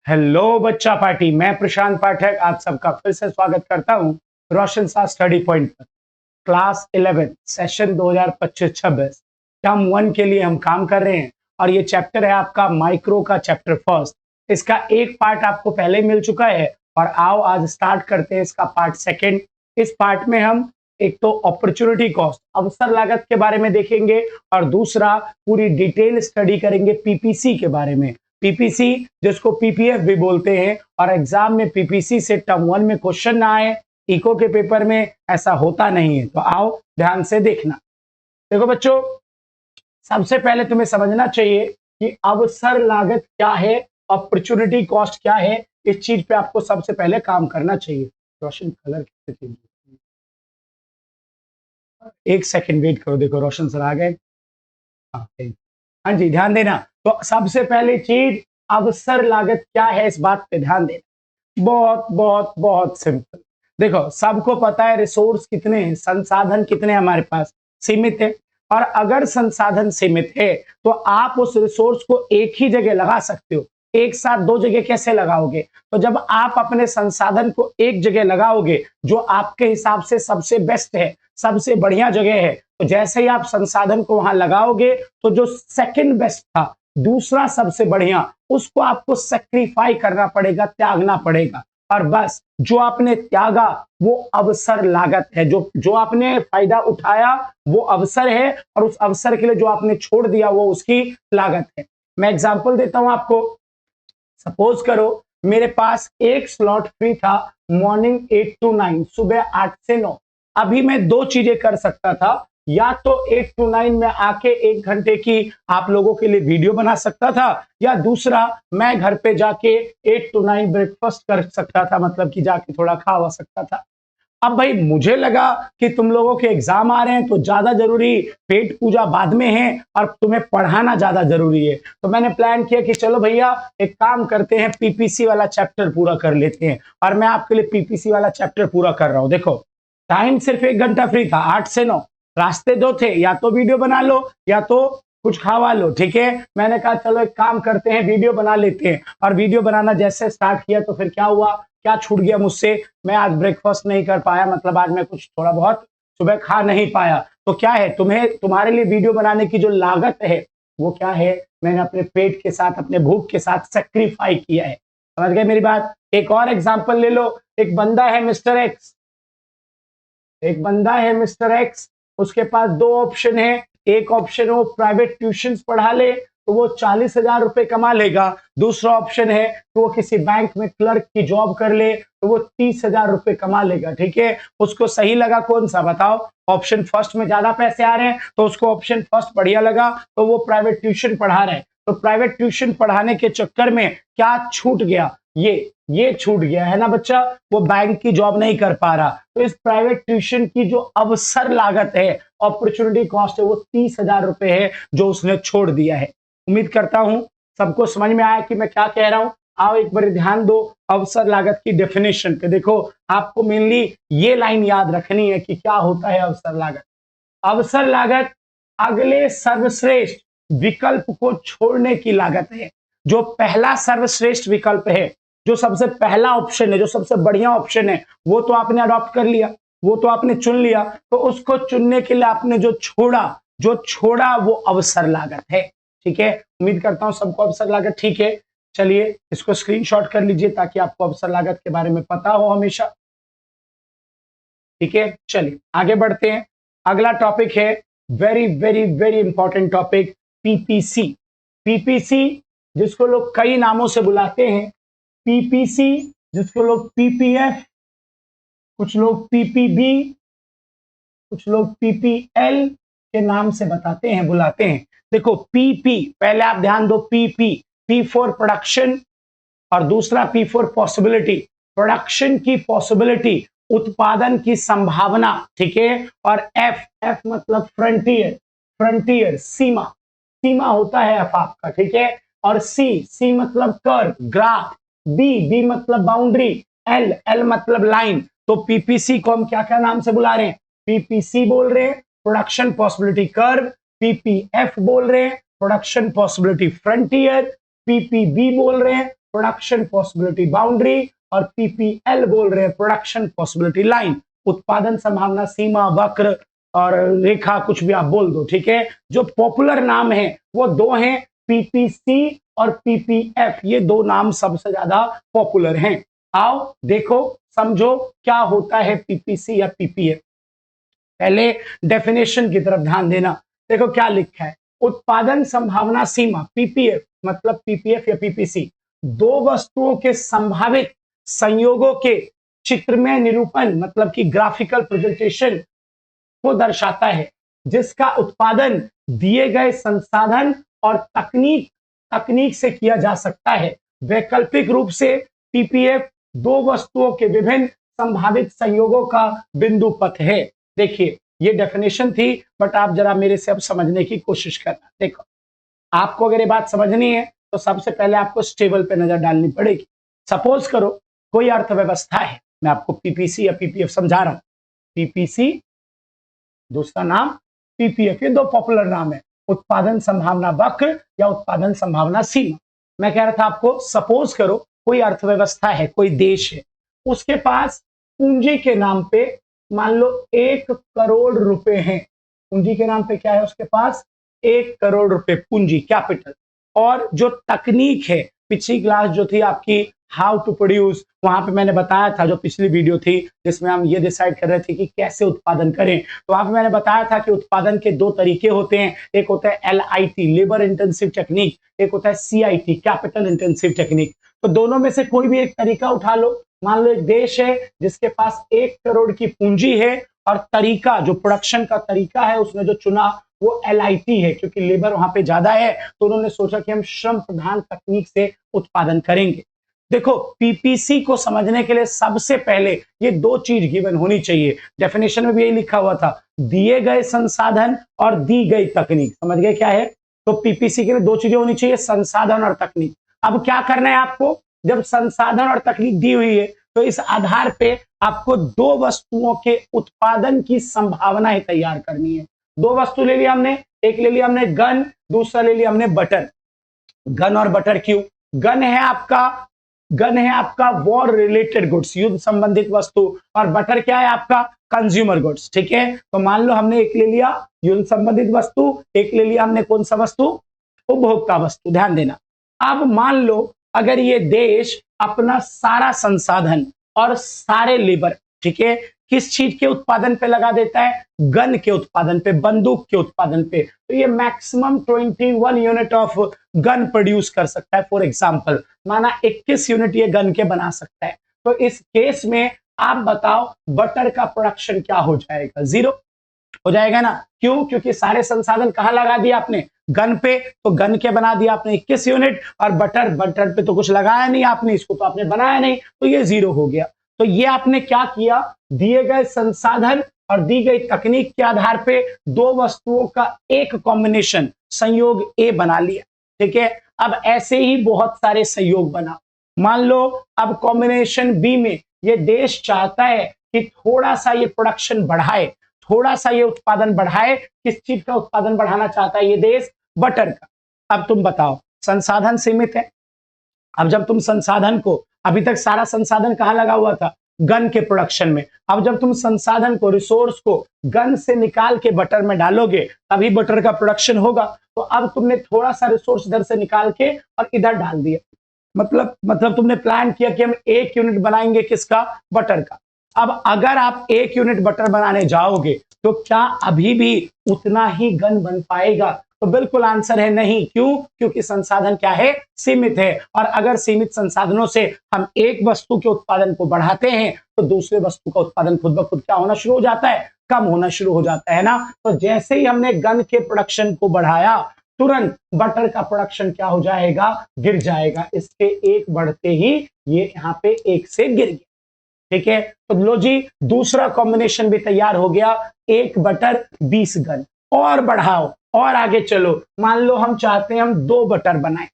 Hello बच्चा party, मैं प्रशांत पाठक आप सबका फिर से स्वागत करता हूं रोशन सा स्टडी पॉइंट पर। क्लास 11 सेशन 2025-26 टर्म 1 के लिए हम काम कर रहे हैं और ये चैप्टर है आपका माइक्रो का चैप्टर फर्स्ट। इसका एक पार्ट आपको पहले मिल चुका है और आओ आज स्टार्ट करते हैं इसका पार्ट सेकेंड। इस पार्ट में हम एक तो अपॉर्चुनिटी कॉस्ट अवसर लागत के बारे में देखेंगे और दूसरा पूरी डिटेल स्टडी करेंगे पीपीसी के बारे में। पीपीसी जिसको पीपीएफ भी बोलते हैं और एग्जाम में पीपीसी से टर्म 1 में क्वेश्चन ना आए, इको के पेपर में ऐसा होता नहीं है। तो आओ ध्यान से देखना। देखो बच्चों, सबसे पहले तुम्हें समझना चाहिए कि अवसर लागत क्या है, अपॉर्चुनिटी कॉस्ट क्या है। इस चीज पे आपको सबसे पहले काम करना चाहिए। रोशन कलर कैसे चेंज, एक सेकंड वेट करो। देखो रोशन सर आ गए। हाँ जी, ध्यान देना। तो सबसे पहली चीज अवसर लागत क्या है, इस बात पे ध्यान देना। बहुत बहुत बहुत सिंपल। देखो सबको पता है रिसोर्स कितने हैं, संसाधन कितने हमारे पास, सीमित है। और अगर संसाधन सीमित है तो आप उस रिसोर्स को एक ही जगह लगा सकते हो। एक साथ दो जगह कैसे लगाओगे? तो जब आप अपने संसाधन को एक जगह लगाओगे जो आपके हिसाब से सबसे बेस्ट है, सबसे बढ़िया जगह है, तो जैसे ही आप संसाधन को वहां लगाओगे तो जो सेकंड बेस्ट था, दूसरा सबसे बढ़िया, उसको आपको सेक्रीफाई करना पड़ेगा, त्यागना पड़ेगा। और बस जो आपने त्यागा वो अवसर लागत है। जो आपने फायदा उठाया वो अवसर है और उस अवसर के लिए जो आपने छोड़ दिया वो उसकी लागत है। मैं एग्जांपल देता हूं आपको। सपोज करो मेरे पास एक स्लॉट फ्री था मॉर्निंग 8 to 9, सुबह 8 से 9। अभी मैं दो चीजें कर सकता था, या तो 8 to 9 में आके 1 घंटे की आप लोगों के लिए वीडियो बना सकता था, या दूसरा मैं घर पे जाके 8 to 9 ब्रेकफास्ट कर सकता था, मतलब कि जाके थोड़ा खा सकता था। अब भाई मुझे लगा कि तुम लोगों के एग्जाम आ रहे हैं तो ज्यादा जरूरी पेट पूजा बाद में है और तुम्हें पढ़ाना ज्यादा जरूरी है। तो मैंने प्लान किया कि चलो भैया एक काम करते हैं, पीपीसी वाला चैप्टर पूरा कर लेते हैं। और मैं आपके लिए पीपीसी वाला चैप्टर पूरा कर रहा हूं। देखो टाइम सिर्फ 1 घंटा फ्री था, 8 से 9। रास्ते दो थे, या तो वीडियो बना लो या तो कुछ खावा लो। ठीक है, मैंने कहा चलो एक काम करते हैं, वीडियो बना लेते हैं। और वीडियो बनाना जैसे स्टार्ट किया तो फिर क्या हुआ, क्या छूट गया मुझसे? मैं आज ब्रेकफास्ट नहीं कर पाया, मतलब आज मैं कुछ थोड़ा बहुत सुबह खा नहीं पाया। तो क्या है, तुम्हारे लिए वीडियो बनाने की जो लागत है वो क्या है? मैंने अपने पेट के साथ, अपने भूख के साथ सेक्रीफाई किया है। समझ गए मेरी बात? एक और एग्जांपल ले लो। एक बंदा है मिस्टर एक्स, एक बंदा है मिस्टर एक्स, उसके पास दो ऑप्शन है। एक ऑप्शन है वो प्राइवेट ट्यूशन पढ़ा ले तो वो 40,000 रुपए कमा लेगा। दूसरा ऑप्शन है कि वो किसी बैंक में क्लर्क की जॉब कर ले तो वो 30,000 रुपए कमा लेगा। ठीक है, उसको सही लगा कौन सा बताओ? ऑप्शन फर्स्ट में ज्यादा पैसे आ रहे हैं तो उसको ऑप्शन फर्स्ट बढ़िया लगा, तो वो प्राइवेट ट्यूशन पढ़ा रहे हैं। तो प्राइवेट ट्यूशन पढ़ाने के चक्कर में क्या छूट गया? ये छूट गया है ना बच्चा, वो बैंक की जॉब नहीं कर पा रहा। तो इस प्राइवेट ट्यूशन की जो अवसर लागत है, अपॉर्चुनिटी कॉस्ट है, वो 30,000 रुपए है जो उसने छोड़ दिया है। उम्मीद करता हूं सबको समझ में आया कि मैं क्या कह रहा हूं। आओ एक बार ध्यान दो अवसर लागत की डेफिनेशन पे। देखो आपको मेनली ये लाइन याद रखनी है कि क्या होता है अवसर लागत। अवसर लागत अगले सर्वश्रेष्ठ विकल्प को छोड़ने की लागत है। जो पहला सर्वश्रेष्ठ विकल्प है, जो सबसे पहला ऑप्शन है, जो सबसे बढ़िया ऑप्शन है, वो तो आपने अडॉप्ट कर लिया, वो तो आपने चुन लिया। तो उसको चुनने के लिए आपने जो छोड़ा वो अवसर लागत है। ठीक है, उम्मीद करता हूं सबको अवसर लागत ठीक है। चलिए इसको स्क्रीनशॉट कर लीजिए ताकि आपको अवसर लागत के बारे में पता हो हमेशा। ठीक है, चलिए आगे बढ़ते हैं। अगला टॉपिक है very very very important topic, PPC. PPC जिसको लोग कई नामों से बुलाते हैं, पीपीसी जिसको लोग पीपीएफ, कुछ लोग पीपीबी, कुछ लोग पीपीएल के नाम से बताते हैं, बुलाते हैं। देखो पीपी, पहले आप ध्यान दो, पी फॉर प्रोडक्शन और दूसरा पी फॉर पॉसिबिलिटी। प्रोडक्शन की पॉसिबिलिटी, उत्पादन की संभावना। ठीक है, और एफ मतलब फ्रंटियर, फ्रंटियर सीमा, सीमा होता है एफ आपका। ठीक है, और सी मतलब कर्व, ग्राफ। बी मतलब बाउंड्री, एल मतलब लाइन। तो पीपीसी को हम क्या क्या नाम से बुला रहे हैं? पीपीसी बोल रहे हैं प्रोडक्शन पॉसिबिलिटी कर्व, पीपीएफ बोल रहे हैं प्रोडक्शन पॉसिबिलिटी फ्रंटियर, पीपीबी बोल रहे हैं प्रोडक्शन पॉसिबिलिटी बाउंड्री, और पीपीएल बोल रहे हैं प्रोडक्शन पॉसिबिलिटी लाइन, उत्पादन संभावना सीमा, वक्र और रेखा, कुछ भी आप बोल दो, ठीक है। जो पॉपुलर नाम है वो दो हैं, पीपीसी और पीपीएफ, ये दो नाम सबसे ज्यादा पॉपुलर हैं। आओ देखो समझो क्या होता है पीपीसी या पीपीएफ। पहले डेफिनेशन की तरफ ध्यान देना। देखो क्या लिखा है, उत्पादन संभावना सीमा, पीपीएफ मतलब पीपीएफ या पीपीसी, दो वस्तुओं के संभावित संयोगों के चित्र में निरूपण मतलब कि ग्राफिकल प्रेजेंटेशन को दर्शाता है, जिसका उत्पादन दिए गए संसाधन और तकनीक से किया जा सकता है। वैकल्पिक रूप से पीपीएफ दो वस्तुओं के विभिन्न संभावित संयोगों का बिंदु पथ है। देखिए ये डेफिनेशन थी, बट आप जरा मेरे से अब समझने की कोशिश करना। देखो आपको अगर ये बात समझनी है तो सबसे पहले आपको स्टेबल पे नजर डालनी पड़ेगी। सपोज करो कोई अर्थव्यवस्था है, मैं आपको पीपीसी या पीपीएफ समझा रहा हूं। पीपीसी दूसरा नाम पीपीएफ, ये दो पॉपुलर नाम है, उत्पादन संभावना वक्र या उत्पादन संभावना सीमा। मैं कह रहा था आपको, सपोज करो कोई अर्थव्यवस्था है, कोई देश है, उसके पास पूंजी के नाम पे मान लो 1 करोड़ रुपए हैं। पूंजी के नाम पे क्या है उसके पास, 1 करोड़ रुपए पूंजी, कैपिटल। और जो तकनीक है, पिछली क्लास जो थी आपकी हाउ टू प्रोड्यूस, वहां पे मैंने बताया था, जो पिछली वीडियो थी जिसमें हम ये डिसाइड कर रहे थे कि कैसे उत्पादन करें, तो वहां पे मैंने बताया था कि उत्पादन के दो तरीके होते हैं। एक होता है LIT लेबर इंटेंसिव टेक्निक, एक होता है CIT कैपिटल इंटेंसिव टेक्निक। तो दोनों में से कोई भी एक तरीका उठा लो। मान लो एक देश है जिसके पास 1 करोड़ की पूंजी है, और तरीका जो प्रोडक्शन का तरीका है उसने जो चुना वो LIT है, क्योंकि लेबर वहां पे ज्यादा है, तो उन्होंने सोचा कि हम श्रम प्रधान तकनीक से उत्पादन करेंगे। देखो पीपीसी को समझने के लिए सबसे पहले ये दो चीज गिवन होनी चाहिए। डेफिनेशन में भी यही लिखा हुआ था, दिए गए संसाधन और दी गई तकनीक। समझ गए क्या है? तो पीपीसी के लिए दो चीजें होनी चाहिए, संसाधन और तकनीक। अब क्या करना है आपको, जब संसाधन और तकनीक दी हुई है तो इस आधार पे आपको दो वस्तुओं के उत्पादन की संभावनाएं तैयार करनी है। दो वस्तु ले लिया हमने, एक ले लिया हमने गन, दूसरा ले लिया हमने बटर। गन और बटर क्यों? गन है आपका वॉर रिलेटेड गुड्स, युद्ध संबंधित वस्तु, और बटर क्या है आपका कंज्यूमर गुड्स, ठीक है। तो मान लो हमने एक ले लिया युद्ध संबंधित वस्तु, एक ले लिया हमने कौन सा वस्तु, उपभोक्ता वस्तु। ध्यान देना, अब मान लो अगर ये देश अपना सारा संसाधन और सारे लेबर, ठीक है, किस चीज के उत्पादन पे लगा देता है, गन के उत्पादन पे, बंदूक के उत्पादन पे, तो ये maximum 21 unit of gun produce कर सकता है। फॉर एग्जांपल माना 21 यूनिट ये गन के बना सकता है। तो इस केस में आप बताओ बटर का प्रोडक्शन क्या हो जाएगा, 0 हो जाएगा ना। क्यों? क्योंकि सारे संसाधन कहां लगा दिया आपने, गन पे, तो गन के बना दिया आपने 21 यूनिट, और बटर पे तो कुछ लगाया नहीं आपने, इसको तो आपने बनाया नहीं, तो ये 0 हो गया। तो ये आपने क्या किया, दिए गए संसाधन और दी गई तकनीक के आधार पे दो वस्तुओं का एक कॉम्बिनेशन, संयोग ए बना लिया, ठीक है। अब ऐसे ही बहुत सारे संयोग बना। मान लो अब कॉम्बिनेशन बी में ये देश चाहता है कि थोड़ा सा ये प्रोडक्शन बढ़ाए, थोड़ा सा ये उत्पादन बढ़ाए। किस चीज का उत्पादन बढ़ाना चाहता है ये देश? बटर का। अब तुम बताओ, संसाधन सीमित है। अब जब तुम संसाधन को, अभी तक सारा संसाधन कहां लगा हुआ था, गन के प्रोडक्शन में, अब जब तुम संसाधन को, रिसोर्स को गन से निकाल के बटर में डालोगे तभी बटर का प्रोडक्शन होगा। तो अब तुमने थोड़ा सा रिसोर्स इधर से निकाल के और इधर डाल दिया, मतलब तुमने प्लान किया कि हम 1 यूनिट बनाएंगे किसका, बटर का। अब अगर आप 1 यूनिट बटर बनाने जाओगे तो क्या अभी भी उतना ही गन बन पाएगा? तो बिल्कुल आंसर है नहीं। क्यों? क्योंकि संसाधन क्या है, सीमित है। और अगर सीमित संसाधनों से हम एक वस्तु के उत्पादन को बढ़ाते हैं तो दूसरे वस्तु का उत्पादन खुद ब खुद क्या होना शुरू हो जाता है, कम होना शुरू हो जाता है ना। तो जैसे ही हमने गन के प्रोडक्शन को बढ़ाया, तुरंत बटर का प्रोडक्शन क्या हो जाएगा, गिर जाएगा। इसके एक बढ़ते ही ये यहाँ पे 1 से गिर गया, ठीक है। तो लो जी, दूसरा कॉम्बिनेशन भी तैयार हो गया, 1 बटर 20 गन। और बढ़ाओ और आगे चलो, मान लो हम चाहते हैं हम 2 बटर बनाएं,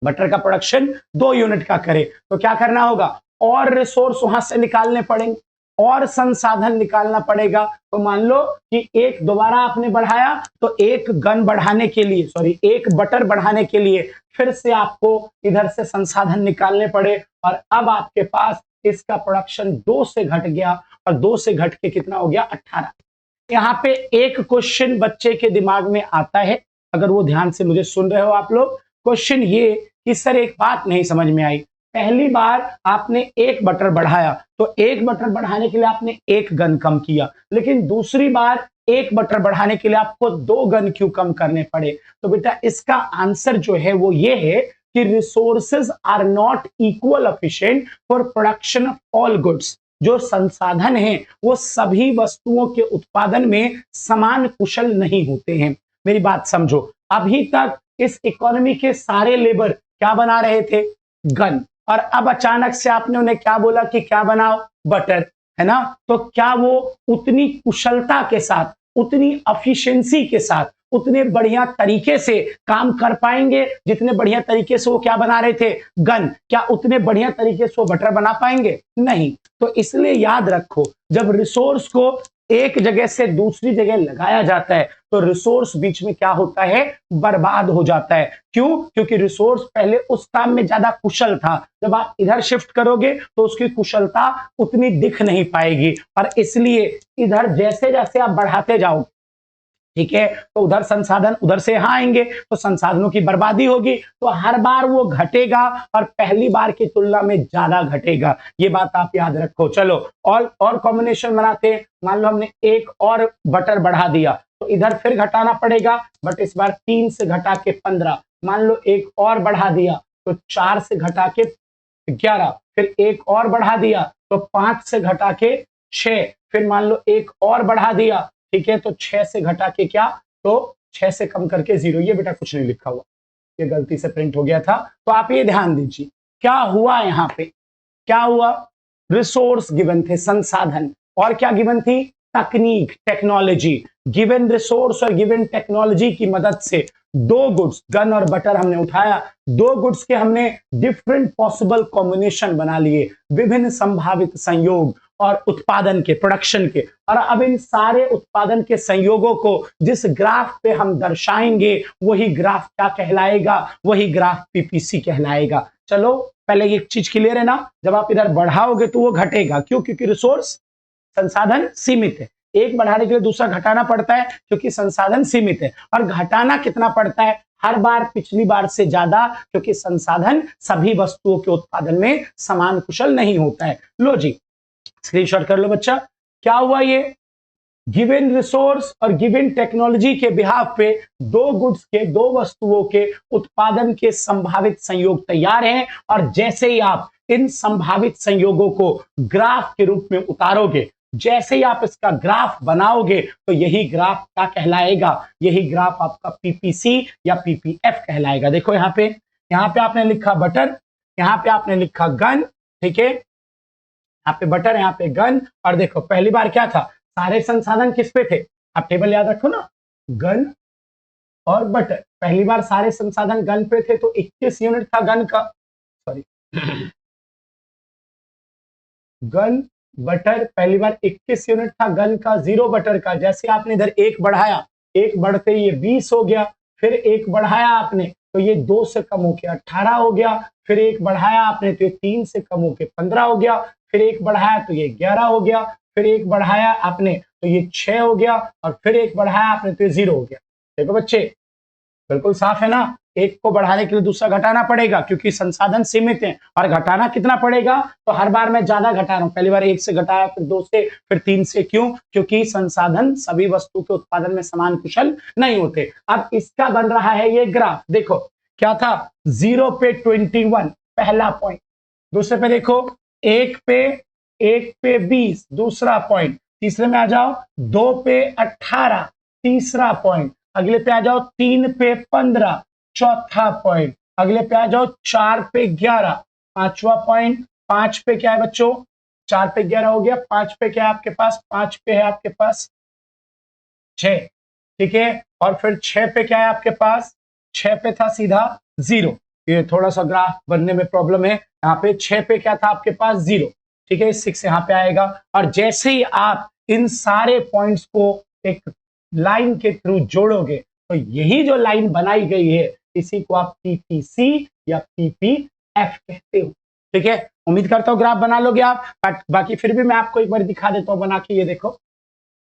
बटर का प्रोडक्शन 2 यूनिट का करें, तो क्या करना होगा, और रिसोर्स वहां से निकालने पड़ेंगे। और संसाधन निकालना पड़ेगा। तो मान लो कि एक दोबारा आपने बढ़ाया तो एक गन बढ़ाने के लिए, सॉरी एक बटर बढ़ाने के लिए फिर से आपको इधर से संसाधन निकालने पड़े, और अब आपके पास इसका प्रोडक्शन 2 से घट गया, और 2 से घट के कितना हो गया 18। यहाँ पे एक क्वेश्चन बच्चे के दिमाग में आता है, अगर वो ध्यान से मुझे सुन रहे हो आप लोग। क्वेश्चन ये कि सर एक बात नहीं समझ में आई, पहली बार आपने एक बटर बढ़ाया तो एक बटर बढ़ाने के लिए आपने एक गन कम किया, लेकिन दूसरी बार एक बटर बढ़ाने के लिए आपको 2 गन क्यों कम करने पड़े? तो बेटा इसका आंसर जो है वो ये है कि resources are not equal efficient for production of all goods. जो संसाधन हैं वो सभी वस्तुओं के उत्पादन में समान कुशल नहीं होते हैं। मेरी बात समझो, अभी तक इस इकोनॉमी के सारे लेबर क्या बना रहे थे? गन, और अब अचानक से आपने उन्हें क्या बोला कि क्या बनाओ? बटर, है ना? तो क्या वो उतनी कुशलता के साथ, उतनी एफिशिएंसी के साथ, उतने बढ़िया तरीके से काम कर पाएंगे जितने बढ़िया तरीके से वो क्या बना रहे थे? गन। क्या उतने बढ़िया तरीके से वो बटर बना पाएंगे? नहीं। तो इसलिए याद रखो, जब रिसोर्स को एक जगह से दूसरी जगह लगाया जाता है तो रिसोर्स बीच में क्या होता है? बर्बाद हो जाता है। क्यों? क्योंकि रिसोर्स पहले उस काम में ज्यादा कुशल था, जब आप इधर शिफ्ट करोगे तो उसकी कुशलता उतनी दिख नहीं पाएगी, और इसलिए इधर जैसे जैसे आप बढ़ाते जाओगे, ठीक है, तो उधर संसाधन उधर से यहां आएंगे तो संसाधनों की बर्बादी होगी, तो हर बार वो घटेगा और पहली बार की तुलना में ज्यादा घटेगा। ये बात आप याद रखो। चलो और कॉम्बिनेशन बनाते हैं। मान लो हमने एक और बटर बढ़ा दिया तो इधर फिर घटाना पड़ेगा, बट इस बार 3 से घटा के 15। मान लो एक और बढ़ा दिया तो 4 से घटा के 11, फिर एक और बढ़ा दिया तो 5 से घटा के 6, फिर मान लो एक और बढ़ा दिया, ठीक है, तो 6 से घटा के क्या? तो 6 से कम करके 0। ये बेटा कुछ नहीं लिखा हुआ, ये गलती से प्रिंट हो गया था, तो आप ये ध्यान दीजिए क्या हुआ यहाँ पे। क्या हुआ? रिसोर्स गिवन थे, संसाधन, और क्या गिवन थी? तकनीक, टेक्नोलॉजी। गिवन रिसोर्स और गिवन टेक्नोलॉजी की मदद से 2 गुड्स, गन और बटर हमने उठाया, 2 गुड्स के हमने डिफरेंट पॉसिबल कॉम्बिनेशन बना लिए, विभिन्न संभावित संयोग और उत्पादन के, प्रोडक्शन के, और अब इन सारे उत्पादन के संयोगों को जिस ग्राफ पे हम दर्शाएंगे वही ग्राफ क्या कहलाएगा? वही ग्राफ पीपीसी कहलाएगा। चलो पहले एक चीज क्लियर है ना, जब आप इधर बढ़ाओगे तो वो घटेगा। क्यों? क्योंकि रिसोर्स, संसाधन सीमित है। एक बढ़ाने के लिए दूसरा घटाना पड़ता है क्योंकि संसाधन सीमित है, और घटाना कितना पड़ता है? हर बार पिछली बार से ज्यादा, क्योंकि संसाधन सभी वस्तुओं के उत्पादन में समान कुशल नहीं होता है। लो जी, स्क्रीनशॉट कर लो बच्चा। क्या हुआ? ये गिवन रिसोर्स और गिवन टेक्नोलॉजी के बिहाफ पे 2 गुड्स के, 2 वस्तुओं के उत्पादन के संभावित संयोग तैयार हैं, और जैसे ही आप इन संभावित संयोगों को ग्राफ के रूप में उतारोगे, जैसे ही आप इसका ग्राफ बनाओगे, तो यही ग्राफ क्या कहलाएगा? यही ग्राफ आपका पीपीसी या पीपीएफ कहलाएगा। देखो यहाँ पे आपने लिखा बटर, यहाँ पे आपने लिखा गन, ठीक है, यहाँ पे बटर, यहाँ पे गन, और देखो पहली बार क्या था? सारे संसाधन किस पे थे? आप टेबल याद रखो ना, गन और बटर। पहली बार सारे संसाधन गन पे थे तो 21 यूनिट था गन का, सॉरी गन बटर, पहली बार 21 यूनिट था गन का, 0 बटर का। जैसे आपने इधर एक बढ़ाया, एक बढ़ते ये 20 हो गया, फिर एक बढ़ाया आपने तो ये 2 से कम होके 18 हो गया, फिर एक बढ़ाया आपने तो ये 3 से कम होके 15 हो गया, फिर एक बढ़ाया तो ये 11 हो गया, फिर एक बढ़ाया आपने तो ये 6 हो गया, और फिर एक बढ़ाया आपने तो ये 0 हो गया। देखो बच्चे, बिल्कुल साफ है ना। एक को बढ़ाने के लिए दूसरा घटाना पड़ेगा क्योंकि संसाधन सीमित हैं, और घटाना कितना पड़ेगा? तो हर बार मैं ज्यादा घटा रहा हूं, पहली बार 1 से घटाया, फिर 2 से, फिर 3 से। क्यों? क्योंकि संसाधन सभी वस्तु के उत्पादन में समान कुशल नहीं होते। अब इसका बन रहा है ये ग्राफ। देखो क्या था? 0 पे 21 पहला पॉइंट, दूसरे पे देखो 1 पे 20 दूसरा पॉइंट, तीसरे में आ जाओ 2 पे 18 तीसरा पॉइंट, अगले पे आ जाओ 3 पे 15 चौथा पॉइंट, अगले पे आ जाओ 4 पे 11 पांचवा पॉइंट, 5 पे क्या है बच्चों? 4 पे 11 हो गया, 5 पे क्या है आपके पास? 5 पे है आपके पास 6, ठीक है, और फिर 6 पे क्या है आपके पास? 6 पे था सीधा 0। ये थोड़ा सा ग्राफ बनने में प्रॉब्लम है, यहाँ पे 6 पे क्या था आपके पास? 0, ठीक है, 6 यहाँ पे आएगा। और जैसे ही आप इन सारे पॉइंट्स को एक लाइन के थ्रू जोड़ोगे तो यही जो लाइन बनाई गई है इसी को आप पीपीसी या पीपीएफ कहते हो। ठीक है, उम्मीद करता हूं ग्राफ बना लोगे आप, बट बाकी फिर भी मैं आपको एक बार दिखा देता हूं बना के। ये देखो,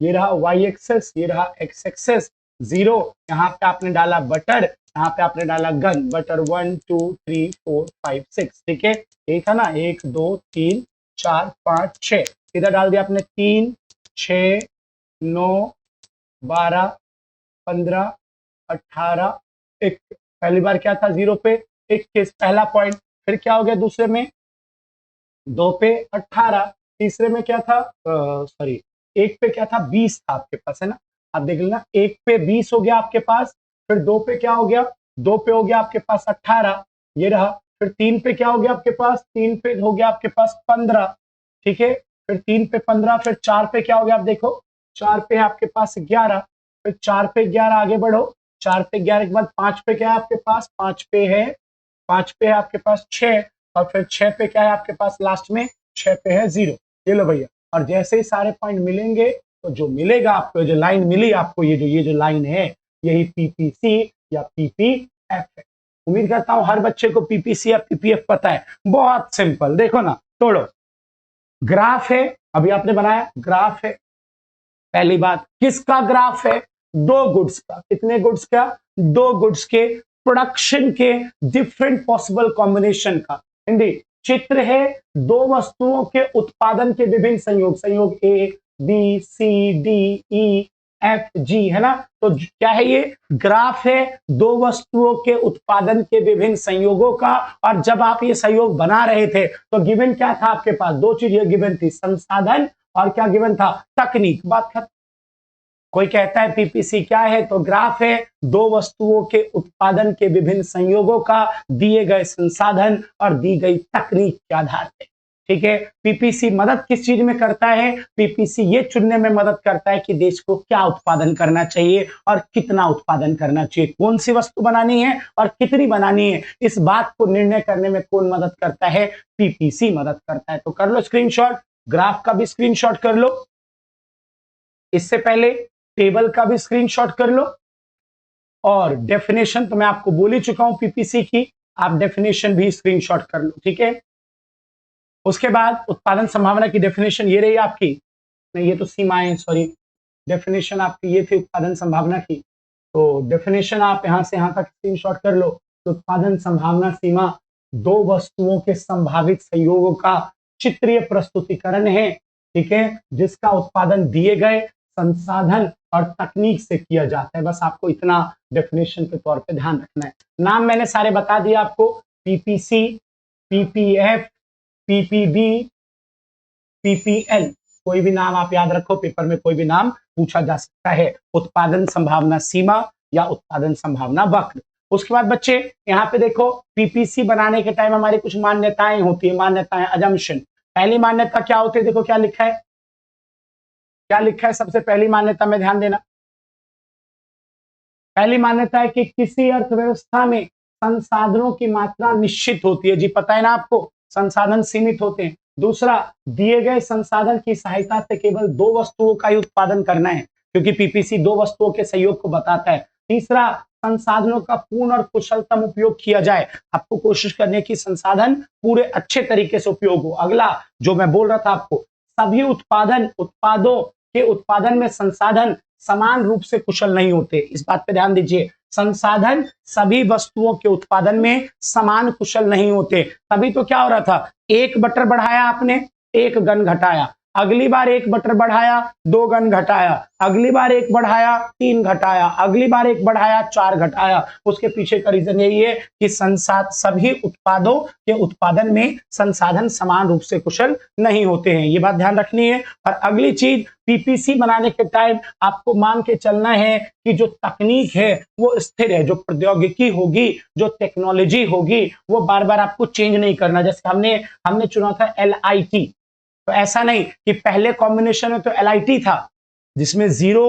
ये रहा वाई एक्सेस, ये रहा एक्स एक्सेस, 0 यहाँ पे आपने डाला बटर, यहाँ पे आपने डाला गन, बटर 1 2 3 4 5 6। ठीक है, यही था ना, 1 2 3 4 5 6, इधर डाल दिया आपने 3 6 9 12 15 18 1। पहली बार क्या था 0 पे 21 पहला पॉइंट, फिर क्या हो गया दूसरे में 2 पे 18, तीसरे में क्या था सॉरी 1 पे क्या था 20 था आपके पास, है ना, आप देख लेना 1 पे 20 हो गया आपके पास, फिर 2 पे क्या हो गया, 2 पे हो गया आपके पास 18, ये रहा, फिर 3 पे क्या हो गया आपके पास, 3 पे हो गया आपके पास 15। ठीक है, फिर 3 पे 15, फिर 4 पे क्या हो गया आप देखो, 4 पे आपके पास 11, फिर 4 पे 11 आगे बढ़ो, 4 पे 11 के बाद 5 पे क्या है आपके पास, 5 पे है आपके पास 6, और फिर 6 पे क्या है आपके पास लास्ट में, 6 पे है 0। ये लो भैया, और जैसे ही सारे पॉइंट मिलेंगे तो जो मिलेगा आपको, जो लाइन मिली आपको, ये जो लाइन है यही पीपीसी या पीपीएफ है। उम्मीद करता हूं हर बच्चे को पीपीसी या पीपीएफ पता है। बहुत सिंपल, देखो ना, तोड़ो, ग्राफ है, अभी आपने बनाया ग्राफ है। पहली बात, किसका ग्राफ है, 2 गुड्स का। कितने गुड्स का, 2 गुड्स के प्रोडक्शन के डिफरेंट पॉसिबल कॉम्बिनेशन का। हिंदी चित्र है 2 वस्तुओं के उत्पादन के विभिन्न संयोग, संयोग A B C D E F G, है ना। तो क्या है, ये ग्राफ है 2 वस्तुओं के उत्पादन के विभिन्न संयोगों का। और जब आप ये संयोग बना रहे थे तो गिवन क्या था आपके पास, 2 चीजें गिवन थी, संसाधन और क्या गिवन था, तकनीक। बात खत्म। कोई कहता है पीपीसी क्या है, तो ग्राफ है 2 वस्तुओं के उत्पादन के विभिन्न संयोगों का दिए गए संसाधन और दी गई तकनीक के आधार पर। ठीक है, पीपीसी मदद किस चीज में करता है, पीपीसी ये चुनने में मदद करता है कि देश को क्या उत्पादन करना चाहिए और कितना उत्पादन करना चाहिए, कौन सी वस्तु बनानी है और कितनी बनानी है, इस बात को निर्णय करने में कौन मदद करता है, पीपीसी मदद करता है। तो कर लो स्क्रीनशॉट, ग्राफ का भी स्क्रीनशॉट कर लो, इससे पहले टेबल का भी स्क्रीनशॉट कर लो, और डेफिनेशन तो मैं आपको बोल ही चुका हूं पीपीसी की, आप डेफिनेशन भी स्क्रीनशॉट कर लो। ठीक है, उसके बाद उत्पादन संभावना की डेफिनेशन ये रही आपकी, नहीं ये तो सीमाएं, सॉरी, डेफिनेशन आपकी ये थी उत्पादन संभावना की। तो डेफिनेशन आप यहां से यहां तक स्क्रीनशॉट कर लो। तो उत्पादन संभावना सीमा 2 वस्तुओं के संभावित संयोगों का चित्रीय प्रस्तुतिकरण है, ठीक है, जिसका उत्पादन दिए गए संसाधन और तकनीक से किया जाता है। बस आपको इतना डेफिनेशन के तौर पे ध्यान रखना है। नाम मैंने सारे बता दिया आपको, पीपीसी, पीपीएफ, पीपीबी, पीपीएल, कोई भी नाम आप याद रखो, पेपर में कोई भी नाम पूछा जा सकता है। उत्पादन संभावना सीमा या उत्पादन संभावना वक्र। उसके बाद बच्चे यहाँ पे देखो, पीपीसी बनाने के टाइम हमारी कुछ मान्यताएं होती है, मान्यताएं, अजम्पशन। पहली मान्यता क्या होती है, देखो क्या लिखा है, क्या लिखा है सबसे पहली मान्यता में ध्यान देना। पहली मान्यता है कि किसी अर्थव्यवस्था में संसाधनों की मात्रा निश्चित होती है। जी पता है ना आपको, संसाधन सीमित होते हैं। दूसरा, दिए गए संसाधन की सहायता से केवल 2 वस्तुओं का ही उत्पादन करना है, क्योंकि पीपीसी 2 वस्तुओं के सहयोग को बताता है। तीसरा, संसाधनों का पूर्ण और कुशलतम उपयोग किया जाए, आपको कोशिश करनी है कि संसाधन पूरे अच्छे तरीके से उपयोग हो। अगला जो मैं बोल रहा था आपको, सभी उत्पादों के उत्पादन में संसाधन समान रूप से कुशल नहीं होते, इस बात पे ध्यान दीजिए। संसाधन सभी वस्तुओं के उत्पादन में समान कुशल नहीं होते। तभी तो क्या हो रहा था, 1 बटर बढ़ाया आपने, 1 गन घटाया, अगली बार 1 बटर बढ़ाया, 2 गन घटाया, अगली बार 1 बढ़ाया, 3 घटाया, अगली बार 1 बढ़ाया, 4 घटाया। उसके पीछे का रीजन यही है कि सभी उत्पादों के उत्पादन में संसाधन समान रूप से कुशल नहीं होते हैं, ये बात ध्यान रखनी है। और अगली चीज, पीपीसी बनाने के टाइम आपको मान के चलना है कि जो तकनीक है वो स्थिर है, जो प्रौद्योगिकी होगी, जो टेक्नोलॉजी होगी, वो बार बार आपको चेंज नहीं करना। जैसे हमने चुना था LIT, तो ऐसा नहीं कि पहले कॉम्बिनेशन में तो LIT था जिसमें 0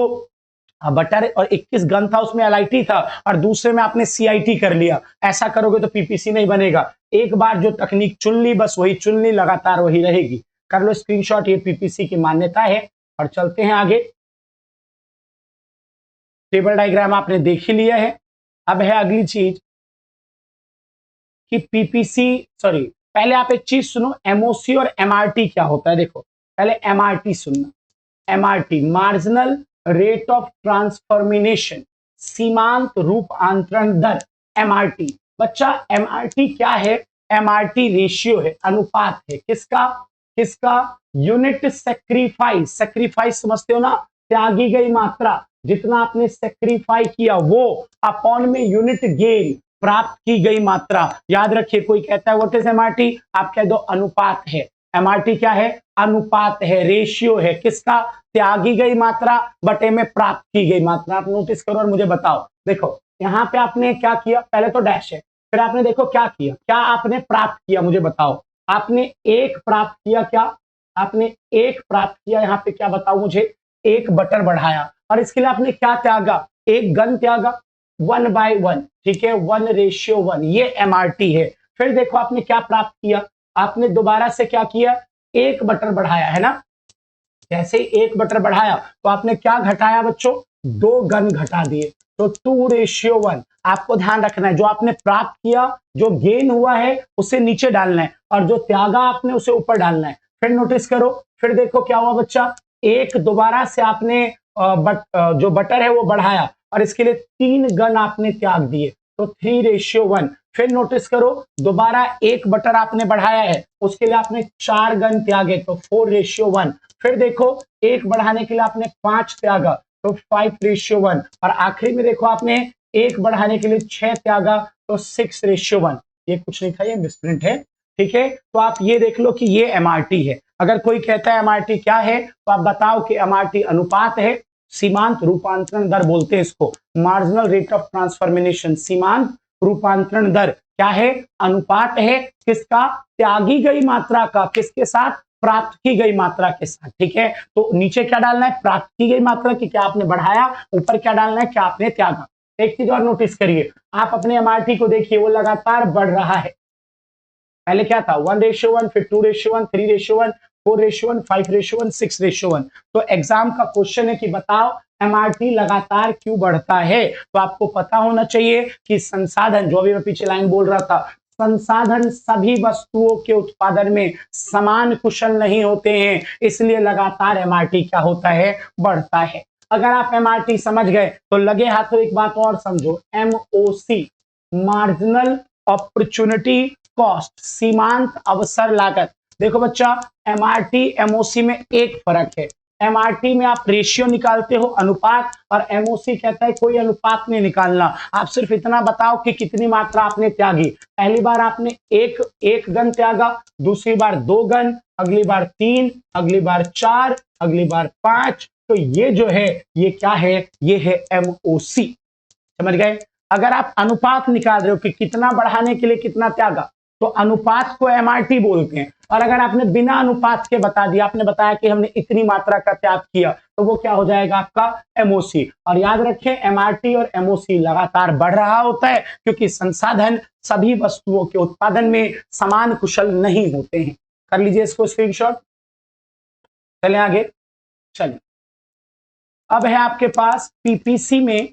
बटर और 21 गन था, उसमें LIT था, और दूसरे में आपने CIT कर लिया। ऐसा करोगे तो पीपीसी नहीं बनेगा। एक बार जो तकनीक चुन ली, बस वही चुन ली, लगातार वही रहेगी। कर लो स्क्रीनशॉट, ये पीपीसी की मान्यता है। और चलते हैं आगे। टेबल डायग्राम आपने देख ही लिया है। अब है अगली चीज कि पीपीसी, सॉरी, पहले आप एक चीज सुनो, एमओसी और एमआरटी क्या होता है। देखो पहले एमआरटी सुनना। MRT marginal rate of transformation, सीमांत रूपांतरण दर। एमआरटी बच्चा, एमआरटी क्या है? एमआरटी रेशियो है, अनुपात है। किसका? किसका? Unit sacrifice. सेक्रीफाइस समझते हो ना, त्यागी गई मात्रा, जितना आपने सेक्रीफाई किया वो अपॉन में यूनिट गेन, प्राप्त की गई मात्रा। याद रखिए, कोई कहता है व्हाट इज एमआरटी, आप कह दो अनुपात है। एमआरटी क्या है? अनुपात है, रेशियो है। किसका? त्यागी गई मात्रा बटे में प्राप्त की गई मात्रा। आप नोटिस करो और मुझे बताओ। देखो यहां पे आपने क्या किया, पहले तो डैश है, फिर आपने देखो क्या किया, क्या आपने प्राप्त किया, मुझे बताओ। आपने एक प्राप्त किया, क्या आपने एक प्राप्त किया? यहां पे क्या बताओ मुझे, एक बटर बढ़ाया। और इसके लिए आपने क्या त्यागा? एक गन त्यागा, 1/1, ठीक है, 1:1, ये एमआरटी है। फिर देखो आपने क्या प्राप्त किया, आपने दोबारा से क्या किया, एक बटर बढ़ाया, है ना। जैसे एक बटर बढ़ाया तो आपने क्या घटाया बच्चों, 2 गन घटा दिए, तो 2:1। आपको ध्यान रखना है, जो आपने प्राप्त किया, जो गेन हुआ है उसे नीचे डालना है, और जो त्यागा आपने उसे ऊपर डालना है। फिर नोटिस करो, फिर देखो क्या हुआ बच्चा, एक दोबारा से आपने जो बटर है वो बढ़ाया, और इसके लिए 3 गन आपने त्याग दिए, तो 3:1। फिर नोटिस करो, दोबारा एक बटर आपने बढ़ाया है, उसके लिए आपने 4 गन त्यागे, तो 4:1। फिर देखो एक बढ़ाने के लिए आपने 5 त्यागा, तो 5:1। और आखिरी में देखो आपने एक बढ़ाने के लिए 6 त्यागा, तो 6:1। ये कुछ नहीं था, ये मिसप्रिंट है, ठीक है। तो आप ये देख लो कि ये एमआरटी है। अगर कोई कहता है एमआरटी क्या है, तो आप बताओ कि एमआरटी अनुपात है, सीमांत रूपांतरण दर बोलते हैं इसको, मार्जिनल रेट ऑफ ट्रांसफॉर्मेशन। सीमांत रूपांतरण दर क्या है? अनुपात है। किसका? त्यागी गई मात्रा का, किसके साथ? प्राप्त की गई मात्रा के साथ, ठीक है। तो नीचे क्या डालना है, प्राप्त की गई मात्रा की क्या आपने बढ़ाया, ऊपर क्या डालना है, क्या आपने त्यागा। एक चीज और नोटिस करिए, आप अपने एमआरटी को देखिए, वो लगातार बढ़ रहा है। पहले क्या था, 1:1, फिर 2:1, 3:1, 4:1, 5:1, 6:1। तो एग्जाम का क्वेश्चन है कि बताओ एमआरटी लगातार क्यों बढ़ता है। तो आपको पता होना चाहिए कि संसाधन, जो अभी मैं पीछे लाइन बोल रहा था, संसाधन सभी वस्तुओं के उत्पादन में समान कुशल नहीं होते हैं, इसलिए लगातार एमआरटी क्या होता है, बढ़ता है। अगर आप एमआरटी समझ गए तो लगे हाथों एक बात और समझो, एमओसी मार्जिनल अपॉर्चुनिटी कॉस्ट, सीमांत अवसर लागत। देखो बच्चा, एमआरटी एमओसी में एक फर्क है, एमआरटी में आप रेशियो निकालते हो, अनुपात, और एमओसी कहता है कोई अनुपात नहीं निकालना, आप सिर्फ इतना बताओ कि कितनी मात्रा आपने त्यागी। पहली बार आपने एक गन त्यागा, दूसरी बार 2 गन, अगली बार 3, अगली बार 4, अगली बार 5। तो ये जो है, ये क्या है, ये है एमओसी। समझ गए। अगर आप अनुपात निकाल रहे हो कि कितना बढ़ाने के लिए कितना त्यागा, तो अनुपात को एमआरटी बोलते हैं। और अगर आपने बिना अनुपात के बता दिया, आपने बताया कि हमने इतनी मात्रा का त्याग किया, तो वो क्या हो जाएगा, आपका एमओसी। और याद रखें, एमआरटी और एमओसी लगातार बढ़ रहा होता है, क्योंकि संसाधन सभी वस्तुओं के उत्पादन में समान कुशल नहीं होते हैं। कर लीजिए इसको स्क्रीनशॉट। चलें आगे। चलिए, अब है आपके पास पीपीसी में,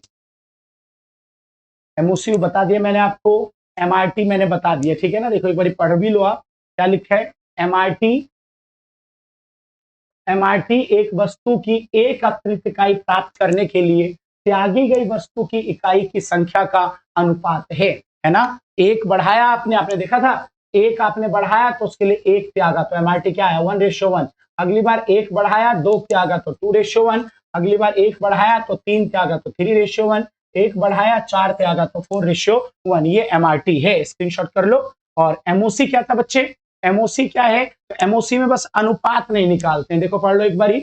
एमओसी बता दिया मैंने आपको, एमआरटी मैंने बता दिया, ठीक है ना। देखो एक बार पढ़ भी लो आप, क्या लिखा है, एमआरटी। एमआरटी एक वस्तु की एक अतिरिक्त इकाई प्राप्त करने के लिए त्यागी गई वस्तु की इकाई की संख्या का अनुपात है ना। एक बढ़ाया आपने, आपने देखा था, एक आपने बढ़ाया तो उसके लिए एक त्यागा, तो एमआरटी क्या है, 1:1। अगली बार एक बढ़ाया, 2 त्यागा, तो 2:1। अगली बार एक बढ़ाया तो 3 त्यागा, तो 3:1। एक बढ़ाया, 4 त्यागा, तो 4:1। ये एमआरटी है, स्क्रीनशॉट कर लो। और एमओसी क्या था बच्चे, एमओसी क्या है, तो एमओसी में बस अनुपात नहीं निकालते हैं। देखो पढ़ लो एक बारी,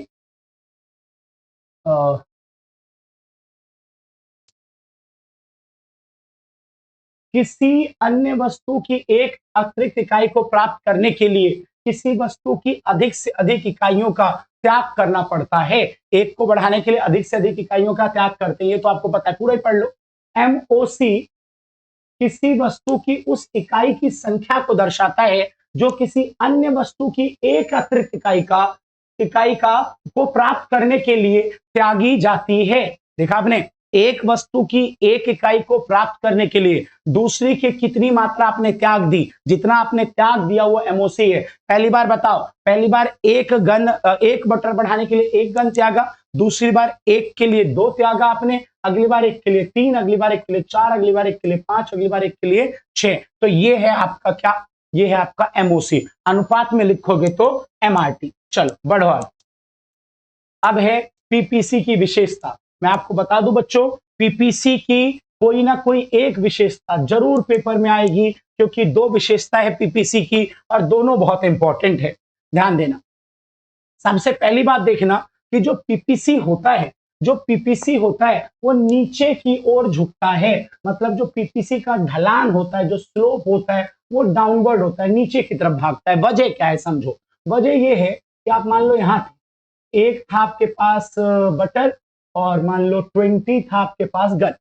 किसी अन्य वस्तु की एक अतिरिक्त इकाई को प्राप्त करने के लिए किसी वस्तु की अधिक से अधिक इकाइयों का त्याग करना पड़ता है। एक को बढ़ाने के लिए अधिक से अधिक इकाइयों का त्याग करते हैं, ये तो आपको पता है, पूरा ही पढ़ लो। एमओसी किसी वस्तु की उस इकाई की संख्या को दर्शाता है जो किसी अन्य वस्तु की एक अतिरिक्त इकाई का को प्राप्त करने के लिए त्यागी जाती है। देखा आपने, एक वस्तु की एक इकाई को प्राप्त करने के लिए दूसरी की कितनी मात्रा आपने त्याग दी, जितना आपने त्याग दिया वो एमओसी है। पहली बार बताओ, पहली बार एक बटर बढ़ाने के लिए 1 गन त्यागा, दूसरी बार 1 के लिए 2 त्यागा आपने, अगली बार 1 के लिए 3, अगली बार 1 के लिए 4, अगली बार 1 के लिए 5, अगली बार 1 के लिए 6। तो ये है आपका क्या, ये है आपका एमओसी। अनुपात में लिखोगे तो एमआरटी। चलो बढ़ो आगे। अब है पीपीसी की विशेषता। मैं आपको बता दूं बच्चों, पीपीसी की कोई ना कोई एक विशेषता जरूर पेपर में आएगी, क्योंकि 2 विशेषता है पीपीसी की और दोनों बहुत इंपॉर्टेंट है, ध्यान देना। सबसे पहली बात देखना कि जो पीपीसी होता है वो नीचे की ओर झुकता है। मतलब जो पीपीसी का ढलान होता है, जो स्लोप होता है, वो डाउनवर्ड होता है, नीचे की तरफ भागता है। वजह क्या है समझो, वजह ये है कि आप मान लो यहाँ एक था आपके पास बटर और मान लो 20 था आपके पास गन,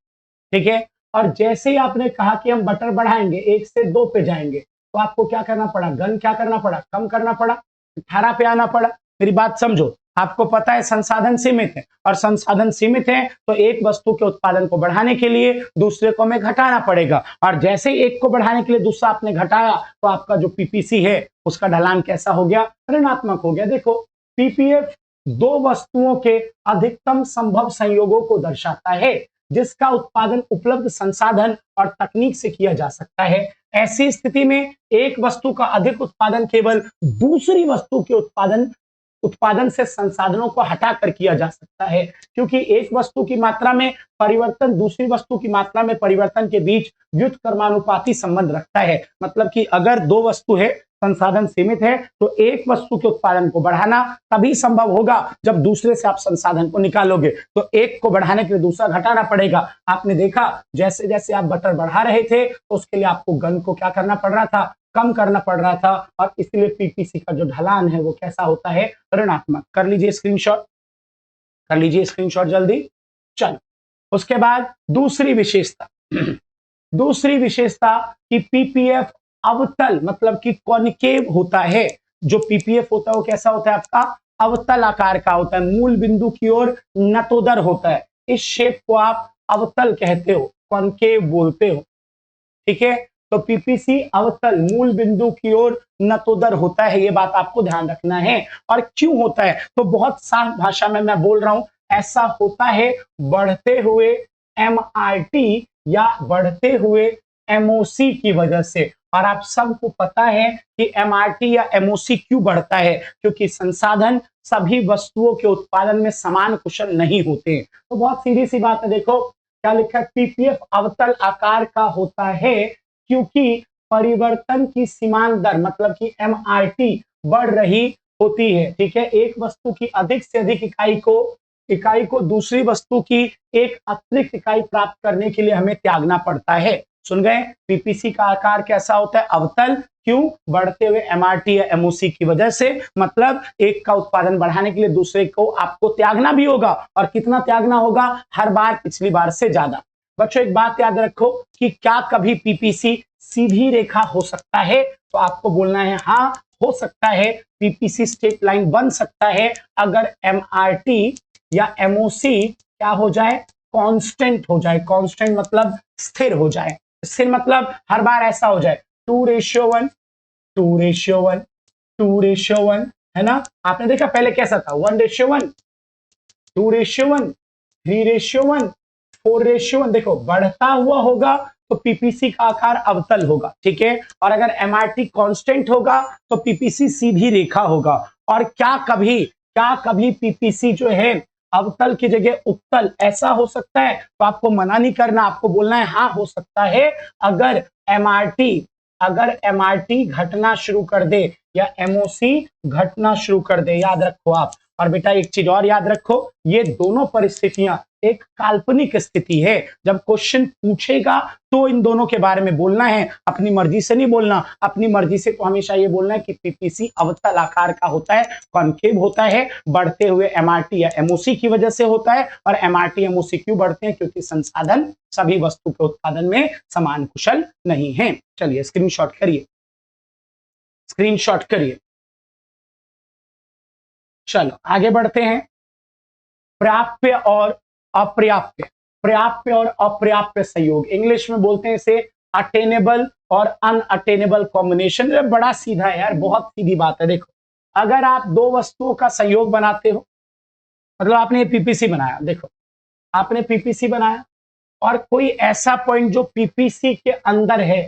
ठीक है। और जैसे ही आपने कहा कि हम बटर बढ़ाएंगे 1 से 2 पे जाएंगे, तो आपको क्या करना पड़ा, गन क्या करना पड़ा, कम करना पड़ा, 18 पे आना पड़ा। मेरी बात समझो, आपको पता है संसाधन सीमित है, और संसाधन सीमित है तो एक वस्तु के उत्पादन को बढ़ाने के लिए दूसरे को हमें घटाना पड़ेगा, और जैसे एक को बढ़ाने के लिए दूसरा आपने घटाया तो आपका जो पीपीसी है उसका ढलान कैसा हो गया, ऋणात्मक हो गया। देखो, पीपीएफ 2 वस्तुओं के अधिकतम संभव संयोगों को दर्शाता है, जिसका उत्पादन उपलब्ध संसाधन और तकनीक से किया जा सकता है। ऐसी स्थिति में एक वस्तु का अधिक उत्पादन केवल दूसरी वस्तु के उत्पादन से संसाधनों को हटाकर किया जा सकता है, क्योंकि एक वस्तु की मात्रा में परिवर्तन दूसरी वस्तु की मात्रा में परिवर्तन के बीच व्युत्क्रमानुपाती संबंध रखता है। मतलब कि अगर 2 वस्तु है, संसाधन सीमित है, तो एक वस्तु के उत्पादन को बढ़ाना तभी संभव होगा जब दूसरे से आप संसाधन को निकालोगे, तो एक को बढ़ाने के लिए दूसरा घटाना पड़ेगा। आपने देखा जैसे जैसे आप बटर बढ़ा रहे थे तो उसके लिए आपको गन को क्या करना पड़ रहा था, कम करना पड़ रहा था, और इसलिए पीपीसी का जो ढलान है वो कैसा होता है, ऋणात्मक। कर लीजिए स्क्रीनशॉट, कर लीजिए स्क्रीनशॉट जल्दी। चलो, उसके बाद दूसरी विशेषता दूसरी विशेषता कि पीपीएफ अवतल मतलब कि कॉनकेव होता है। जो पीपीएफ होता है वो कैसा होता है, आपका अवतल आकार का होता है, मूल बिंदु की ओर नतोदर होता है। इस शेप को आप अवतल कहते हो, कॉनकेव बोलते हो, ठीक है। तो पीपीसी अवतल मूल बिंदु की ओर नतोदर होता है, ये बात आपको ध्यान रखना है। और क्यों होता है, तो बहुत साफ भाषा में मैं बोल रहा हूं, ऐसा होता है बढ़ते हुए एमआरटी या बढ़ते हुए एमओसी की वजह से। और आप सबको पता है कि एमआरटी या एमओसी क्यों बढ़ता है, क्योंकि संसाधन सभी वस्तुओं के उत्पादन में समान कुशल नहीं होते। तो बहुत सीधी सी बात है, देखो क्या लिखा है, पीपीएफ अवतल आकार का होता है क्योंकि परिवर्तन की सीमांत दर मतलब कि एमआरटी बढ़ रही होती है, ठीक है। एक वस्तु की अधिक से अधिक इकाई को दूसरी वस्तु की एक अतिरिक्त इकाई प्राप्त करने के लिए हमें त्यागना पड़ता है। सुन गए, पीपीसी का आकार कैसा होता है, अवतल, क्यों, बढ़ते हुए एमआरटी या एमओसी की वजह से। मतलब एक का उत्पादन बढ़ाने के लिए दूसरे को आपको त्यागना भी होगा, और कितना त्यागना होगा, हर बार पिछली बार से ज्यादा। बच्चों एक बात याद रखो कि क्या कभी पीपीसी सीधी रेखा हो सकता है, तो आपको बोलना है हाँ हो सकता है, पीपीसी स्ट्रेट लाइन बन सकता है अगर एमआरटी या एमओसी क्या हो जाए, कांस्टेंट हो जाए। कांस्टेंट मतलब स्थिर हो जाए, स्थिर मतलब हर बार ऐसा हो जाए 2:1, 2:1, 2:1, है ना। आपने देखा पहले कैसा था, 1:1, 2:1, 3:1, 4:1। देखो बढ़ता हुआ होगा तो पीपीसी का आकार अवतल होगा, ठीक है। और अगर एमआरटी कांस्टेंट होगा तो पीपीसी सीधी रेखा होगा। और क्या कभी पीपीसी जो है अवतल की जगह उत्तल ऐसा हो सकता है, तो आपको मना नहीं करना, आपको बोलना है हाँ हो सकता है अगर एमआरटी घटना शुरू कर दे या एमओसी घटना शुरू कर दे, याद रखो आप। और बेटा एक चीज और याद रखो, ये दोनों परिस्थितियां एक काल्पनिक स्थिति है। जब क्वेश्चन पूछेगा तो इन दोनों के बारे में बोलना है, अपनी मर्जी से नहीं बोलना। अपनी मर्जी से तो हमेशा ये बोलना है कि पीपीसी अवतल आकार का होता है, कॉनकेव होता है, बढ़ते हुए एमआरटी या एमओसी की वजह से होता है। और एमआरटी एमओसी क्यों बढ़ते हैं, क्योंकि संसाधन सभी वस्तु के उत्पादन में समान कुशल नहीं है। चलिए स्क्रीनशॉट करिए। स्क्रीनशॉट करिए। चलो आगे बढ़ते हैं। प्राप्य और अप्राप्य, प्राप्य और अप्राप्य संयोग, इंग्लिश में बोलते हैं इसे अटेनेबल और अनअटेनेबल कॉम्बिनेशन। बड़ा सीधा है यार, बहुत सीधी बात है। देखो, अगर आप दो वस्तुओं का संयोग बनाते हो, मतलब आपने पीपीसी बनाया, देखो आपने पीपीसी बनाया और कोई ऐसा पॉइंट जो पीपीसी के अंदर है,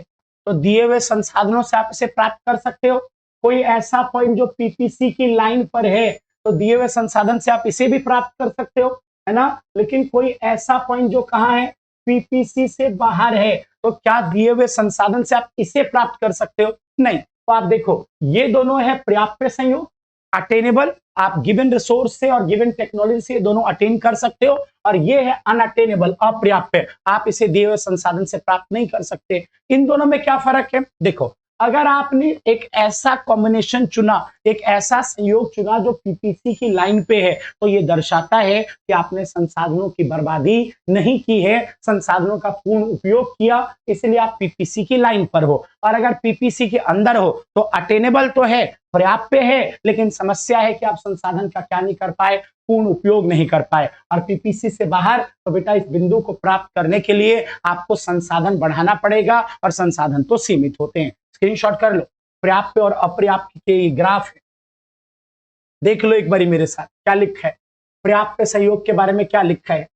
तो दिए हुए संसाधनों से आप इसे प्राप्त कर सकते हो। कोई ऐसा पॉइंट जो पीपीसी की लाइन पर है, तो दिए हुए संसाधन से आप इसे भी प्राप्त कर सकते हो, है ना। लेकिन कोई ऐसा पॉइंट जो कहाँ है, पीपीसी से बाहर है, तो क्या दिए हुए संसाधन से आप इसे प्राप्त कर सकते हो? नहीं। तो आप देखो, ये दोनों है पर्याप्त संयोग, अटेनेबल, आप गिवन रिसोर्स से और गिवन टेक्नोलॉजी से दोनों अटेन कर सकते हो। और ये है अनअटेनेबल, अपर्याप्त, आप इसे दिए हुए संसाधन से प्राप्त नहीं कर सकते। इन दोनों में क्या फर्क है? देखो, अगर आपने एक ऐसा कॉम्बिनेशन चुना, एक ऐसा संयोग चुना जो पीपीसी की लाइन पे है, तो ये दर्शाता है कि आपने संसाधनों की बर्बादी नहीं की है, संसाधनों का पूर्ण उपयोग किया, इसलिए आप पीपीसी की लाइन पर हो। और अगर पीपीसी के अंदर हो तो अटेनेबल तो है, पर्याप्त है, लेकिन समस्या है कि आप संसाधन का क्या नहीं कर पाए, पूर्ण उपयोग नहीं कर पाए। और पीपीसी से बाहर, तो बेटा इस बिंदु को प्राप्त करने के लिए आपको संसाधन बढ़ाना पड़ेगा, और संसाधन तो सीमित होते हैं। स्क्रीनशॉट कर लो, पर्याप्त और अपर्याप्त के ग्राफ है, देख लो एक बारी मेरे साथ क्या लिखा है। पर्याप्त संयोग के बारे में क्या लिखा है?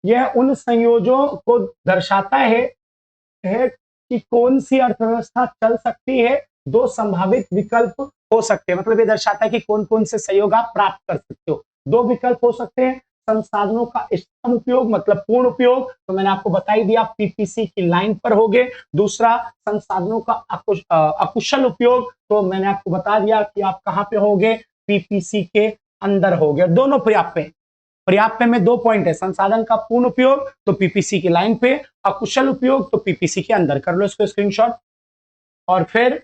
यह उन संयोजों को दर्शाता है कि कौन सी अर्थव्यवस्था चल सकती है, दो संभावित विकल्प हो सकते हैं। मतलब ये दर्शाता है कि कौन कौन से सहयोग आप प्राप्त कर सकते हो। दो विकल्प हो सकते हैं, संसाधनों का इष्टतम उपयोग मतलब पूर्ण उपयोग, तो मैंने आपको बता ही दिया पीपीसी की लाइन पर होगे। दूसरा, संसाधनों का अकुशल उपयोग, तो मैंने आपको बता दिया कि आप कहां पे होगे, पीपीसी के अंदर होगे। दोनों पर्याप्त है। पर्याप्त में दो पॉइंट है, संसाधन का पूर्ण उपयोग तो पीपीसी की लाइन पे, अकुशल उपयोग तो पीपीसी के अंदर। कर लो इसको स्क्रीनशॉट। और फिर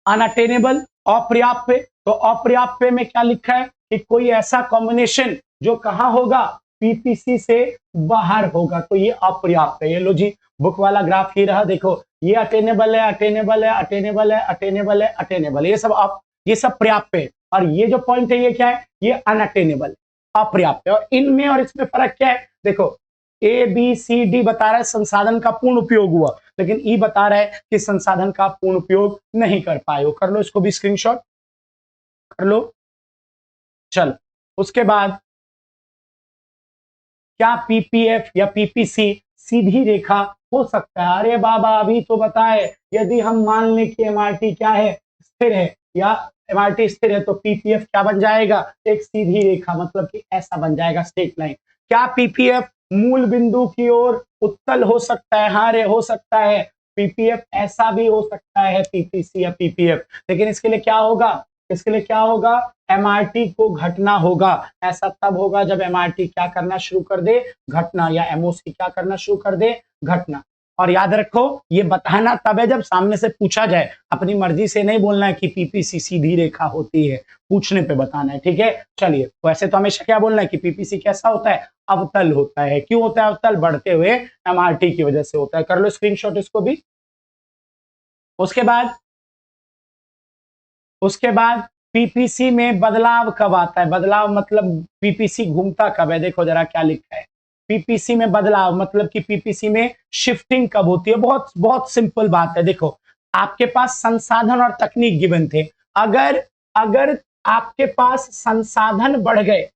अनअटेनेबल, अपर्याप्त, तो अपर्याप्त में क्या लिखा है कि कोई ऐसा कॉम्बिनेशन जो कहां होगा, पीपीसी से बाहर होगा, तो ये अपर्याप्त है। ये लो जी, बुक वाला ग्राफ ही रहा, देखो ये अटेनेबल है, अटेनेबल है, अटेनेबल है, अटेनेबल है, अटेनेबल, ये सब पर्याप्त है। और ये जो पॉइंट है ये क्या है, ये अनअटेनेबल, अपर्याप्त है। और इनमें और इसमें फर्क क्या है? देखो, ए बी सी डी बता रहा है संसाधन का पूर्ण उपयोग हुआ, लेकिन ई बता रहा है कि संसाधन का पूर्ण उपयोग नहीं कर पाए हो। कर लो इसको भी स्क्रीनशॉट, कर लो। चल, उसके बाद क्या पीपीएफ या पीपीसी सीधी रेखा हो सकता है? अरे बाबा अभी तो बताए, यदि हम मान लें कि एमआरटी क्या है, स्थिर है, या एमआरटी स्थिर है, तो पीपीएफ क्या बन जाएगा, एक सीधी रेखा, मतलब कि ऐसा बन जाएगा, स्ट्रेट लाइन। क्या पीपीएफ मूल बिंदु की ओर उत्तल हो सकता है? हाँ रे, हो सकता है। पीपीएफ ऐसा भी हो सकता है, पीपीसी या पीपीएफ, लेकिन इसके लिए क्या होगा, इसके लिए क्या होगा, एमआरटी को घटना होगा। ऐसा तब होगा जब एमआरटी क्या करना शुरू कर दे, घटना, या एमओसी क्या करना शुरू कर दे, घटना। और याद रखो, ये बताना तब है जब सामने से पूछा जाए, अपनी मर्जी से नहीं बोलना है कि पीपीसी सीधी रेखा होती है, पूछने पे बताना है, ठीक है। चलिए, वैसे तो हमेशा क्या बोलना है कि पीपीसी कैसा होता है, अवतल होता है। क्यों होता है अवतल? बढ़ते हुए एमआरटी की वजह से होता है। कर लो स्क्रीनशॉट इसको भी। उसके बाद पीपीसी में बदलाव कब आता है? बदलाव मतलब पीपीसी घूमता कब है? देखो जरा क्या लिखा है, पीपीसी में बदलाव मतलब कि पीपीसी में शिफ्टिंग कब होती है? बहुत बहुत सिंपल बात है। देखो, आपके पास संसाधन और तकनीक गिवन थे, अगर अगर आपके पास संसाधन बढ़ गए,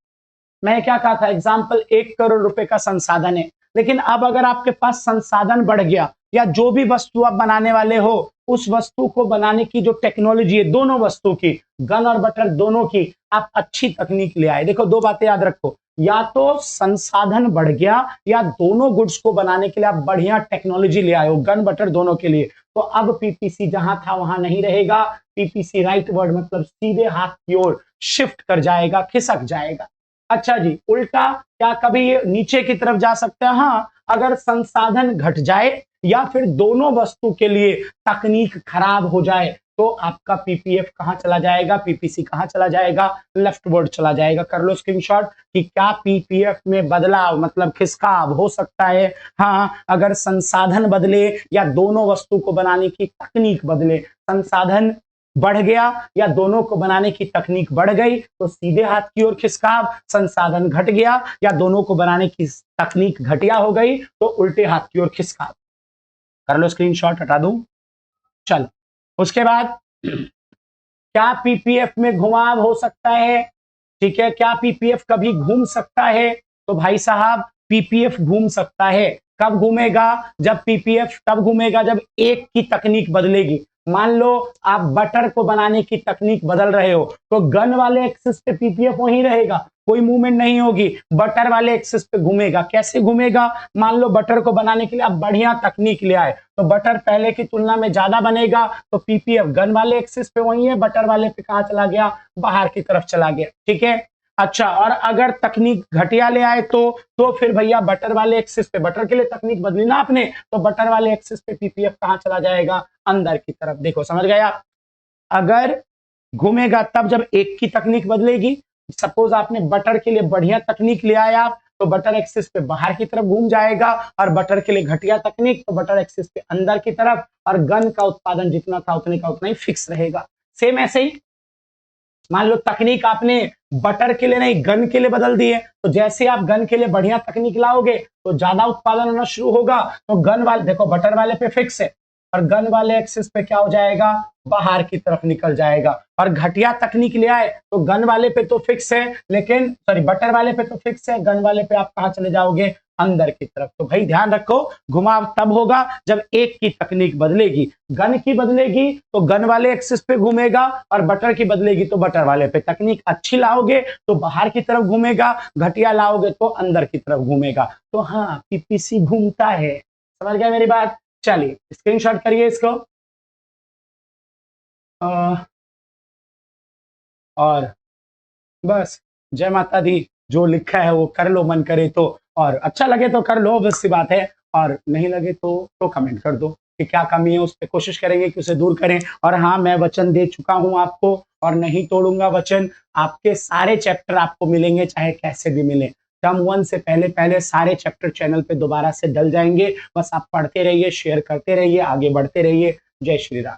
मैं क्या कहा था, एग्जाम्पल 1 करोड़ रुपए का संसाधन है, लेकिन अब अगर आपके पास संसाधन बढ़ गया, या जो भी वस्तु आप बनाने वाले हो, उस वस्तु को बनाने की जो टेक्नोलॉजी है, दोनों वस्तु की, गन और बटर दोनों की, आप अच्छी तकनीक ले आए। देखो, दो बातें याद रखो, या तो संसाधन बढ़ गया, या दोनों गुड्स को बनाने के लिए आप बढ़िया टेक्नोलॉजी ले आए हो, गन बटर दोनों के लिए, तो अब पीपीसी जहां था वहां नहीं रहेगा, पीपीसी राइट वर्ड मतलब सीधे हाथ की ओर शिफ्ट कर जाएगा, खिसक जाएगा। अच्छा जी, उल्टा क्या कभी ये नीचे की तरफ जा सकता है? हाँ, अगर संसाधन घट जाए, या फिर दोनों वस्तु के लिए तकनीक खराब हो जाए, तो आपका पीपीएफ कहाँ चला जाएगा, पीपीसी कहाँ चला जाएगा, लेफ्ट वर्ड चला जाएगा। कर लो स्क्रीनशॉट कि क्या पीपीएफ में बदलाव मतलब खिसकाव हो सकता है। हाँ, अगर संसाधन बदले या दोनों वस्तु को बनाने की तकनीक बदले, संसाधन बढ़ गया या दोनों को बनाने की तकनीक बढ़ गई तो सीधे हाथ की ओर खिसकाव, संसाधन घट गया या दोनों को बनाने की तकनीक घटिया हो गई तो उल्टे हाथ की ओर खिसकाव। कर लो स्क्रीनशॉट, हटा दूं। चलो उसके बाद क्या पीपीएफ में घुमाव हो सकता है, ठीक है, क्या पीपीएफ कभी घूम सकता है, तो भाई साहब पीपीएफ घूम सकता है। कब घूमेगा, जब पीपीएफ तब घूमेगा जब एक की तकनीक बदलेगी। मान लो आप बटर को बनाने की तकनीक बदल रहे हो तो गन वाले एक्सिस पे पीपीएफ वहीं रहेगा, कोई मूवमेंट नहीं होगी, बटर वाले एक्सिस पे घूमेगा। कैसे घूमेगा, मान लो बटर को बनाने के लिए आप बढ़िया तकनीक ले आए तो बटर पहले की तुलना में ज्यादा बनेगा तो पीपीएफ गन वाले एक्सिस पे वही है, बटर वाले पे कहां चला गया, बाहर की तरफ चला गया। ठीक है, अच्छा, और अगर तकनीक घटिया ले आए तो फिर भैया बटर वाले एक्सिस पे, बटर के लिए तकनीक बदली ना आपने, तो बटर वाले एक्सिस पे पीपीएफ कहां चला जाएगा, अंदर की तरफ। देखो समझ गया, अगर घूमेगा तब जब एक की तकनीक बदलेगी। सपोज आपने बटर के लिए बढ़िया तकनीक ले आया तो बटर एक्सिस पे बाहर की तरफ घूम जाएगा, और बटर के लिए घटिया तकनीक तो बटर एक्सिस पे अंदर की तरफ, और गन का उत्पादन जितना था उतने का उतना ही फिक्स रहेगा। सेम ऐसे ही मान लो तकनीक आपने बटर के लिए नहीं गन के लिए बदल दी है, तो जैसे आप गन के लिए बढ़िया तकनीक लाओगे तो ज्यादा उत्पादन होना शुरू होगा। तो गन वाले देखो बटर वाले पे फिक्स है और गन वाले एक्सिस पे क्या हो जाएगा, बाहर की तरफ निकल जाएगा। और घटिया तकनीक ले आए तो गन वाले पे तो फिक्स है, लेकिन सॉरी बटर वाले पे तो फिक्स है, गन वाले पे आप कहां चले जाओगे, अंदर की तरफ। तो भाई ध्यान रखो, घुमाव तब होगा जब एक की तकनीक बदलेगी। गन की बदलेगी तो गन वाले एक्सिस पे घूमेगा, और बटर की बदलेगी तो बटर वाले पे। तकनीक अच्छी लाओगे तो बाहर की तरफ घूमेगा, घटिया लाओगे तो अंदर की तरफ घूमेगा। तो हाँ, पीपीसी घूमता है। समझ गया मेरी बात, चलिए स्क्रीनशॉट करिए इसको। और बस, जय माता दी, जो लिखा है वो कर लो, मन करे तो, और अच्छा लगे तो कर लो, बस सी बात है, और नहीं लगे तो कमेंट कर दो कि क्या कमी है, उस पर कोशिश करेंगे कि उसे दूर करें। और हाँ, मैं वचन दे चुका हूं आपको और नहीं तोड़ूंगा वचन। आपके सारे चैप्टर आपको मिलेंगे चाहे कैसे भी मिले। टर्म 1 से पहले पहले सारे चैप्टर चैनल पे दोबारा से डल जाएंगे। बस आप पढ़ते रहिए, शेयर करते रहिए, आगे बढ़ते रहिए। जय श्री राम।